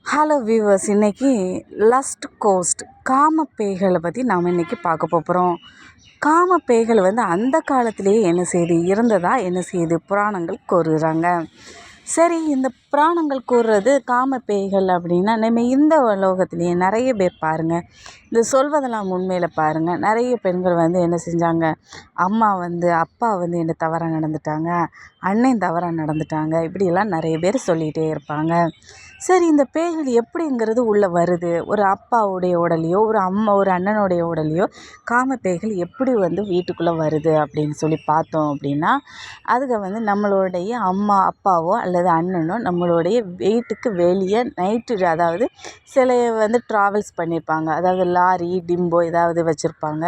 Hello viewers, இன்றைக்கி lost cost காம பேய்களை பற்றி நாம் இன்றைக்கி பார்க்க போகிறோம். காம பேய்கள் அந்த காலத்திலேயே என்ன செய்து இருந்ததா என்ன செய்து புராணங்கள் கூறுகிறாங்க. சரி, இந்த புராணங்கள் கூறுறது காம பேய்கள் அப்படின்னா நம்ம இந்த உலோகத்துலேயே நிறைய பேர் பாருங்கள், இந்த சொல்வதெல்லாம் உண்மையில் பாருங்கள், நிறைய பெண்கள் என்ன செஞ்சாங்க, அம்மா அப்பா என்ன தவறாக நடந்துட்டாங்க, அண்ணன் தவறாக நடந்துட்டாங்க, இப்படியெல்லாம் நிறைய பேர் சொல்லிகிட்டே இருப்பாங்க. சரி, இந்த பேய்கள் எப்படிங்கிறது உள்ளே வருது, ஒரு அப்பாவுடைய உடலையோ ஒரு அண்ணனுடைய உடலையோ காம பேய்கள் எப்படி வீட்டுக்குள்ளே வருது அப்படின்னு சொல்லி பார்த்தோம் அப்படின்னா, அதுக்கு நம்மளுடைய அம்மா அப்பாவோ அல்லது அண்ணனோ நம்மளுடைய வீட்டுக்கு வெளியே நைட்டு, அதாவது சில ட்ராவல்ஸ் பண்ணியிருப்பாங்க, அதாவது லாரி டிம்போ ஏதாவது வச்சுருப்பாங்க,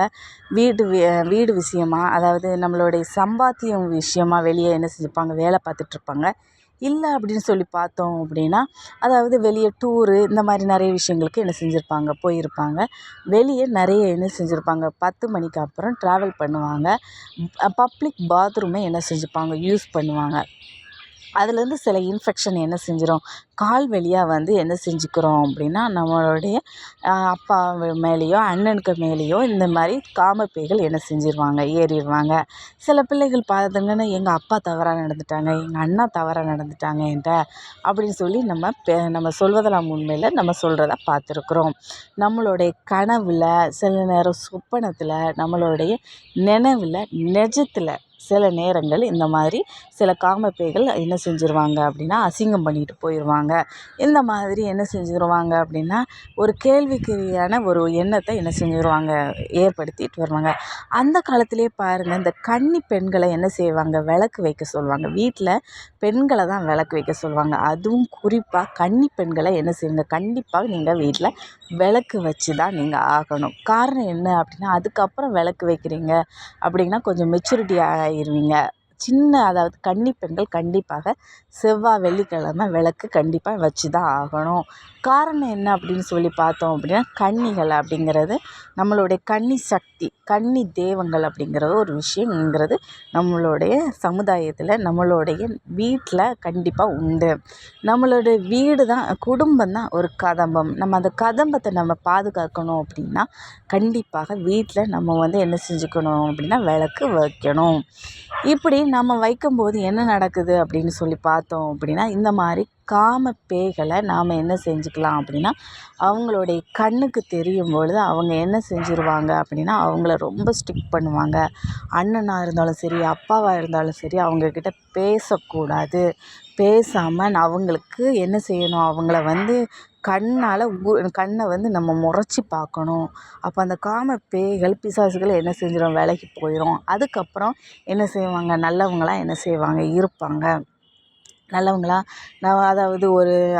வீடு விஷயமா, அதாவது நம்மளுடைய சம்பாத்தியம் விஷயமா வெளியே என்ன செஞ்சுருப்பாங்க, வேலை பார்த்துட்ருப்பாங்க. இல்லை அப்படின்னு சொல்லி பார்த்தோம் அப்படின்னா, அதாவது வெளியே டூரு இந்த மாதிரி நிறைய விஷயங்களுக்கு என்ன செஞ்சுருப்பாங்க, போயிருப்பாங்க. வெளியே நிறைய என்ன செஞ்சுருப்பாங்க, 10 மணிக்கு அப்புறம் ட்ராவல் பண்ணுவாங்க. பப்ளிக் பாத்ரூமை என்ன செஞ்சுப்பாங்க, யூஸ் பண்ணுவாங்க. அதுலேருந்து சில இன்ஃபெக்ஷன் என்ன செஞ்சிடும், கால் வழியாக என்ன செஞ்சுக்கிறோம் அப்படின்னா, நம்மளுடைய அப்பா மேலேயோ அண்ணனுக்கு மேலேயோ இந்த மாதிரி காமப்பேய்கள் என்ன செஞ்சிருவாங்க, ஏறிடுவாங்க. சில பிள்ளைகள் பார்த்திங்கன்னா, எங்கள் அப்பா தவறாக நடந்துட்டாங்க, எங்கள் அண்ணா தவறாக நடந்துட்டாங்க என்கிட்ட அப்படின்னு சொல்லி நம்ம சொல்வதெல்லாம் உண்மையில் நம்ம சொல்கிறத பார்த்துருக்குறோம். நம்மளுடைய கனவில், சில நேரம் சொப்பனத்தில், நம்மளுடைய நினைவில், நிஜத்தில் சில நேரங்கள் இந்த மாதிரி சில காமப்பேய்கள் என்ன செஞ்சுருவாங்க அப்படின்னா, அசிங்கம் பண்ணிட்டு போயிடுவாங்க. இந்த மாதிரி என்ன செஞ்சுருவாங்க அப்படின்னா, ஒரு கேள்விக்குறியான ஒரு எண்ணத்தை என்ன செஞ்சுருவாங்க, ஏற்படுத்திட்டு வருவாங்க. அந்த காலத்திலே பாருங்கள், இந்த கன்னி பெண்களை என்ன செய்வாங்க, விளக்கு வைக்க சொல்லுவாங்க. வீட்டில் பெண்களை தான் விளக்கு வைக்க சொல்லுவாங்க. அதுவும் குறிப்பாக கன்னி பெண்களை என்ன செய்யுங்க, கண்டிப்பாக நீங்கள் வீட்டில் விளக்கு வச்சு தான் நீங்கள் ஆகணும். காரணம் என்ன அப்படின்னா, அதுக்கப்புறம் விளக்கு வைக்கிறீங்க அப்படின்னா கொஞ்சம் மெச்சூரிட்டி ஆகிருவீங்க. அதாவது கன்னி பெண்கள் கண்டிப்பாக செவ்வாய் வெள்ளிக்கிழமை விளக்கு கண்டிப்பாக வச்சு தான் ஆகணும். காரணம் என்ன அப்படின்னு சொல்லி பார்த்தோம் அப்படின்னா, கன்னிகள் அப்படிங்கிறது நம்மளுடைய கன்னி சக்தி, கன்னி தெய்வங்கள் அப்படிங்கிற ஒரு விஷயங்கிறது நம்மளுடைய சமுதாயத்தில், நம்மளுடைய வீட்டில் கண்டிப்பாக உண்டு. நம்மளுடைய வீடு தான், குடும்பம் தான் ஒரு கதம்பம். நம்ம அந்த கதம்பத்தை நம்ம பாதுகாக்கணும் அப்படின்னா கண்டிப்பாக வீட்டில் நம்ம என்ன செஞ்சுக்கணும் அப்படின்னா, விளக்கு வைக்கணும். இப்படி நம்ம வைக்கும்போது என்ன நடக்குது அப்படின்னு சொல்லி பார்த்தோம் அப்படின்னா, இந்த மாதிரி காம பேய்களை நாம் என்ன செஞ்சுக்கலாம் அப்படின்னா, அவங்களுடைய கண்ணுக்கு தெரியும் பொழுது அவங்க என்ன செஞ்சுருவாங்க அப்படின்னா, அவங்கள ரொம்ப ஸ்ட்ரிக்ட் பண்ணுவாங்க. அண்ணனாக இருந்தாலும் சரி, அப்பாவாக இருந்தாலும் சரி, அவங்கக்கிட்ட பேசக்கூடாது. பேசாமல் அவங்களுக்கு என்ன செய்யணும், அவங்கள கண்ணால் கண்ணை நம்ம முறைச்சி பார்க்கணும். அப்போ அந்த காம பேய்கள் பிசாசுகள் என்ன செஞ்சிடும், விலகி போயிடும். அதுக்கப்புறம் என்ன செய்வாங்க, நல்லவங்களாக என்ன செய்வாங்க, இருப்பாங்க. நல்லவங்களா அதாவது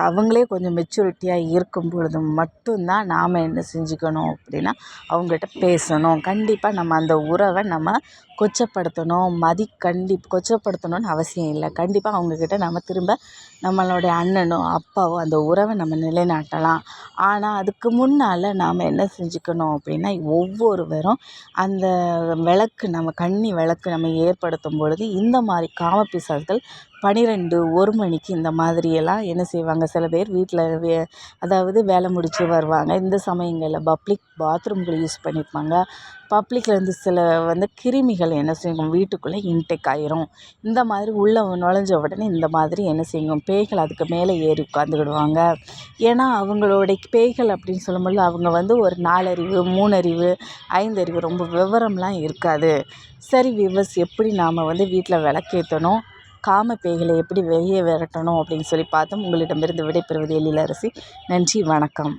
அவங்களே கொஞ்சம் மெச்சூரிட்டியாக இருக்கும் பொழுது மட்டும்தான் நாம் என்ன செஞ்சுக்கணும் அப்படின்னா, அவங்ககிட்ட பேசணும். கண்டிப்பாக நம்ம அந்த உறவை நம்ம கொச்சப்படுத்தணும், கொச்சப்படுத்தணும்னு அவசியம் இல்லை. கண்டிப்பாக அவங்கக்கிட்ட நம்ம திரும்ப நம்மளுடைய அண்ணனோ அப்பாவோ அந்த உறவை நம்ம நிலைநாட்டலாம். ஆனால் அதுக்கு முன்னால் நாம் என்ன செஞ்சுக்கணும் அப்படின்னா, ஒவ்வொருவரும் அந்த கன்னி விளக்கு நம்ம ஏற்படுத்தும் பொழுது இந்த மாதிரி காமப்பிசாசுகள் 12, 1 மணிக்கு இந்த மாதிரியெல்லாம் என்ன செய்வாங்க, சில பேர் வீட்டில் அதாவது வேலை முடித்து வருவாங்க. இந்த சமயங்களில் பப்ளிக் பாத்ரூம்கள் யூஸ் பண்ணியிருப்பாங்க. பப்ளிக்கில் சில கிருமிகள் என்ன செய்யும், வீட்டுக்குள்ளே இன்டேக் ஆயிரும். இந்த மாதிரி உள்ளே நுழைஞ்ச உடனே இந்த மாதிரி என்ன செய்யும், பேய்கள் அதுக்கு மேலே ஏறி உட்காந்துக்கிடுவாங்க. ஏன்னா அவங்களுடைய பேய்கள் அப்படின்னு சொல்லும்போது அவங்க ஒரு 4 அறிவு, 3 அறிவு, 5 அறிவு, ரொம்ப விவரம்லாம் இருக்காது. சரி விவஸ், எப்படி நாம் வீட்டில் விளக்கேற்றணும், காம பேய்களை எப்படி வெளியே விரட்டணும் அப்படின்னு சொல்லி பார்த்தோம். உங்களிடமிருந்து விடைபெறுவது எழிலரசி. நன்றி, வணக்கம்.